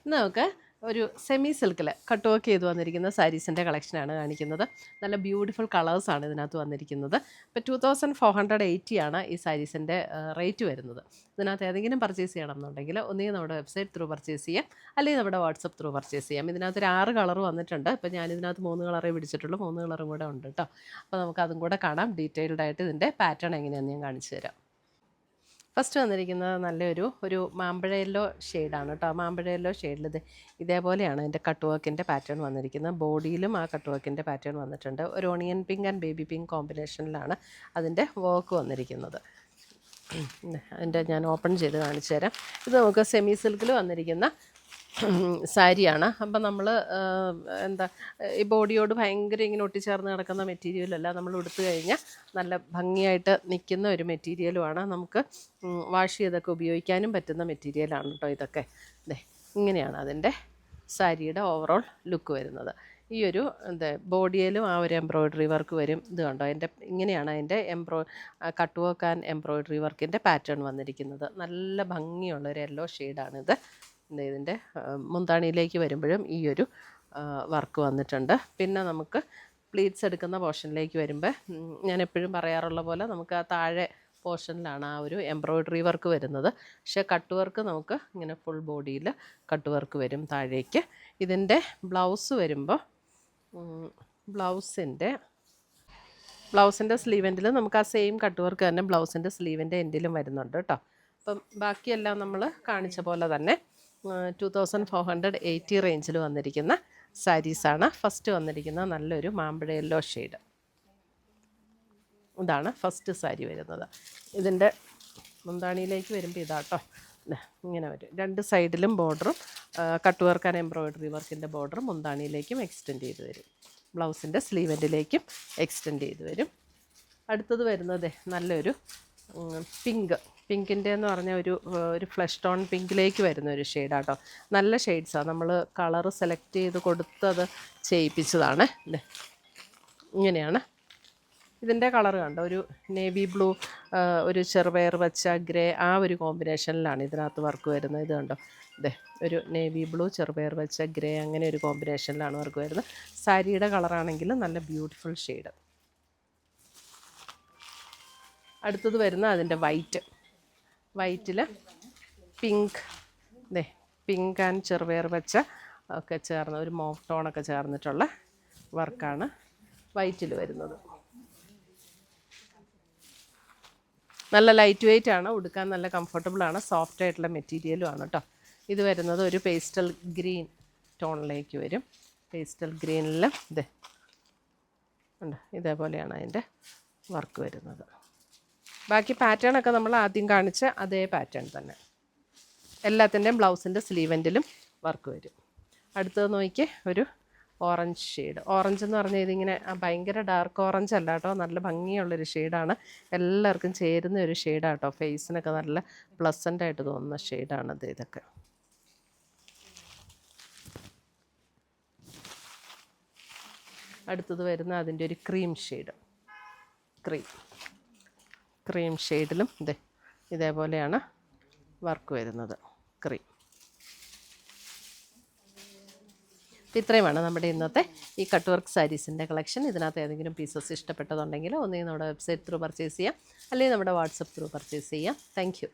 ഇന്ന് നമുക്ക് ഒരു സെമി സിൽക്കിൽ കട്ട് വർക്ക് ചെയ്ത് വന്നിരിക്കുന്ന സാരീസിൻ്റെ കളക്ഷനാണ് കാണിക്കുന്നത്. നല്ല ബ്യൂട്ടിഫുൾ കളേഴ്സാണ് ഇതിനകത്ത് വന്നിരിക്കുന്നത്. ഇപ്പോൾ 2480 ആണ് ഈ സാരീസിൻ്റെ റേറ്റ് വരുന്നത്. ഇതിനകത്ത് ഏതെങ്കിലും പർച്ചേസ് ചെയ്യണം എന്നുണ്ടെങ്കിൽ ഒന്നുകിൽ നമ്മുടെ വെബ്സൈറ്റ് ത്രൂ പർച്ചേസ് ചെയ്യാം, അല്ലെങ്കിൽ നമ്മുടെ വാട്സപ്പ് ത്രൂ പർച്ചേസ് ചെയ്യാം. ഇതിനകത്ത് ഒരു 6 കളർ വന്നിട്ടുണ്ട്. ഇപ്പോൾ ഞാനിതിനകത്ത് 3 കളറേ പിടിച്ചിട്ടുള്ളൂ, 3 കളറും കൂടെ ഉണ്ട് കേട്ടോ. അപ്പോൾ നമുക്കതും കൂടെ കാണാം. ഡീറ്റെയിൽഡ് ആയിട്ട് ഇതിൻ്റെ പാറ്റേൺ എങ്ങനെയാണെന്ന് ഞാൻ കാണിച്ചു തരാം. ഫസ്റ്റ് വന്നിരിക്കുന്നത് നല്ലൊരു മാമ്പഴ യെല്ലോ ഷെയ്ഡാണ് കേട്ടോ. മാമ്പഴ യെല്ലോ ഷെയ്ഡിൽ ഇതേപോലെയാണ് അതിൻ്റെ കട്ട് വർക്കിൻ്റെ പാറ്റേൺ വന്നിരിക്കുന്നത്. ബോഡിയിലും ആ കട്ട് വർക്കിൻ്റെ പാറ്റേൺ വന്നിട്ടുണ്ട്. ഒരു onion pink and baby pink കോമ്പിനേഷനിലാണ് അതിൻ്റെ വർക്ക് വന്നിരിക്കുന്നത്. അതിൻ്റെ ഞാൻ ഓപ്പൺ ചെയ്ത് കാണിച്ചു തരാം. ഇത് നമുക്ക് സെമി സിൽക്കിൽ വന്നിരിക്കുന്ന സാരിയാണ്. അപ്പം നമ്മൾ ഈ ബോഡിയോട് ഭയങ്കര ഇങ്ങനെ ഒട്ടിച്ചേർന്ന് കിടക്കുന്ന മെറ്റീരിയലല്ല, നമ്മൾ ഉടുത്തു കഴിഞ്ഞാൽ നല്ല ഭംഗിയായിട്ട് നിൽക്കുന്ന ഒരു മെറ്റീരിയലുമാണ്. നമുക്ക് വാഷ് ചെയ്തൊക്കെ ഉപയോഗിക്കാനും പറ്റുന്ന മെറ്റീരിയലാണ് കേട്ടോ ഇതൊക്കെ. ഇങ്ങനെയാണ് അതിൻ്റെ സാരിയുടെ ഓവറോൾ ലുക്ക് വരുന്നത്. ഈ ഒരു ബോഡിയിലും ആ ഒരു എംബ്രോയ്ഡറി വർക്ക് വരും. ഇത് കണ്ടോ, ഇങ്ങനെയാണ് അതിൻ്റെ കട്ട് വർക്ക് ആൻഡ് എംബ്രോയ്ഡറി വർക്കിൻ്റെ പാറ്റേൺ വന്നിരിക്കുന്നത്. നല്ല ഭംഗിയുള്ളൊരു യെല്ലോ ഷെയ്ഡാണിത്. ഇതിൻ്റെ മുന്താണിയിലേക്ക് വരുമ്പോഴും ഈ ഒരു വർക്ക് വന്നിട്ടുണ്ട്. പിന്നെ നമുക്ക് പ്ലീറ്റ്സ് എടുക്കുന്ന പോർഷനിലേക്ക് വരുമ്പോൾ ഞാൻ എപ്പോഴും പറയാറുള്ള പോലെ നമുക്ക് ആ താഴെ പോർഷനിലാണ് ആ ഒരു എംബ്രോയ്ഡറി വർക്ക് വരുന്നത്. പക്ഷേ കട്ട് വർക്ക് നമുക്ക് ഇങ്ങനെ ഫുൾ ബോഡിയിൽ കട്ട് വർക്ക് വരും താഴേക്ക്. ഇതിൻ്റെ ബ്ലൗസ് വരുമ്പോൾ ബ്ലൗസിൻ്റെ സ്ലീവ് എൻഡിൽ നമുക്ക് ആ സെയിം കട്ട് വർക്ക് തന്നെ ബ്ലൗസിൻ്റെ സ്ലീവിൻ്റെ എൻഡിലും വരുന്നുണ്ട് കേട്ടോ. അപ്പം ബാക്കിയെല്ലാം നമ്മൾ കാണിച്ച പോലെ തന്നെ 2480 റേഞ്ചിൽ വന്നിരിക്കുന്ന സാരീസാണ്. ഫസ്റ്റ് വന്നിരിക്കുന്ന നല്ലൊരു മാമ്പഴ യെല്ലോ ഷെയ്ഡ്. ഇതാണ് ഫസ്റ്റ് സാരി വരുന്നത്. ഇതിൻ്റെ മുന്താണിയിലേക്ക് വരുമ്പോൾ ഇതാട്ടോ, ഇങ്ങനെ വരും. രണ്ട് സൈഡിലും ബോർഡറും കട്ട് വർക്ക് ആൻഡ് എംബ്രോയ്ഡറി വർക്കിൻ്റെ ബോർഡറും മുന്താണിയിലേക്കും എക്സ്റ്റെൻഡ് ചെയ്ത് വരും. ബ്ലൗസിൻ്റെ സ്ലീവെൻഡിലേക്കും എക്സ്റ്റെൻഡ് ചെയ്ത് വരും. അടുത്തത് വരുന്നത് നല്ലൊരു പിങ്കിൻ്റെ എന്ന് പറഞ്ഞ ഒരു ഫ്ലഷ് ടോൺ പിങ്കിലേക്ക് വരുന്ന ഒരു ഷെയ്ഡാട്ടോ. നല്ല ഷെയ്ഡ്സാണ്. നമ്മൾ കളറ് സെലക്ട് ചെയ്ത് കൊടുത്തത് ചെയ്യിപ്പിച്ചതാണ്. ഇങ്ങനെയാണ് ഇതിൻ്റെ കളർ കണ്ടോ, ഒരു നേവി ബ്ലൂ, ഒരു ചെറുപയർ പച്ച, ഗ്രേ, ആ ഒരു കോമ്പിനേഷനിലാണ് ഇതിനകത്ത് വർക്ക് വരുന്നത്. ഇത് കണ്ടോ, ഒരു നേവി ബ്ലൂ, ചെറുപയർ പച്ച, ഗ്രേ, അങ്ങനെ ഒരു കോമ്പിനേഷനിലാണ് വർക്ക് വരുന്നത്. സാരിയുടെ കളറാണെങ്കിൽ നല്ല ബ്യൂട്ടിഫുൾ ഷെയ്ഡ്. അടുത്തത് വരുന്ന അതിൻ്റെ വൈറ്റിൽ പിങ്ക് ആൻഡ് ചെറുപയർ പച്ച ഒക്കെ ചേർന്ന ഒരു മോഫ് ടോണൊക്കെ ചേർന്നിട്ടുള്ള വർക്കാണ് വൈറ്റിൽ വരുന്നത്. നല്ല ലൈറ്റ് വെയ്റ്റ് ആണ്, ഉടുക്കാൻ നല്ല കംഫർട്ടബിളാണ്, സോഫ്റ്റ് ആയിട്ടുള്ള മെറ്റീരിയലും ആണ് കേട്ടോ. ഇത് വരുന്നത് ഒരു പേസ്റ്റൽ ഗ്രീൻ ടോണിലേക്ക് വരും. പേസ്റ്റൽ ഗ്രീനിൽ ഉണ്ട്, ഇതേപോലെയാണ് അതിൻ്റെ വർക്ക് വരുന്നത്. ബാക്കി പാറ്റേണൊക്കെ നമ്മൾ ആദ്യം കാണിച്ച അതേ പാറ്റേൺ തന്നെ. എല്ലാത്തിൻ്റെയും ബ്ലൗസിൻ്റെ സ്ലീവെൻഡിലും വർക്ക് വരും. അടുത്തത് നോക്കി ഒരു ഓറഞ്ച് ഷെയ്ഡ്. ഓറഞ്ച് എന്ന് പറഞ്ഞാൽ ഇതിങ്ങനെ ഭയങ്കര ഡാർക്ക് ഓറഞ്ച് അല്ല കേട്ടോ, നല്ല ഭംഗിയുള്ളൊരു ഷെയ്ഡാണ്. എല്ലാവർക്കും ചേരുന്ന ഒരു ഷെയ്ഡാണ് കേട്ടോ. ഫേസിനൊക്കെ നല്ല പ്ലസൻ്റായിട്ട് തോന്നുന്ന ഷെയ്ഡാണത്. ഇതൊക്കെ അടുത്തത് വരുന്ന അതിൻ്റെ ഒരു ക്രീം ഷെയ്ഡ്. ക്രീം ഷെയ്ഡിലും ഇതേപോലെയാണ് വർക്ക് വരുന്നത്. ക്രീം. ഇത്രയുമാണ് നമ്മുടെ ഇന്നത്തെ ഈ കട്ട് വർക്ക് സാരീസിൻ്റെ കളക്ഷൻ. ഇതിനകത്ത് ഏതെങ്കിലും പീസസ് ഇഷ്ടപ്പെട്ടതുണ്ടെങ്കിൽ ഒന്നുകിൽ നമ്മുടെ വെബ്സൈറ്റ് ത്രൂ പർച്ചേസ് ചെയ്യാം, അല്ലെങ്കിൽ നമ്മുടെ വാട്സപ്പ് ത്രൂ പർച്ചേസ് ചെയ്യാം. Thank you.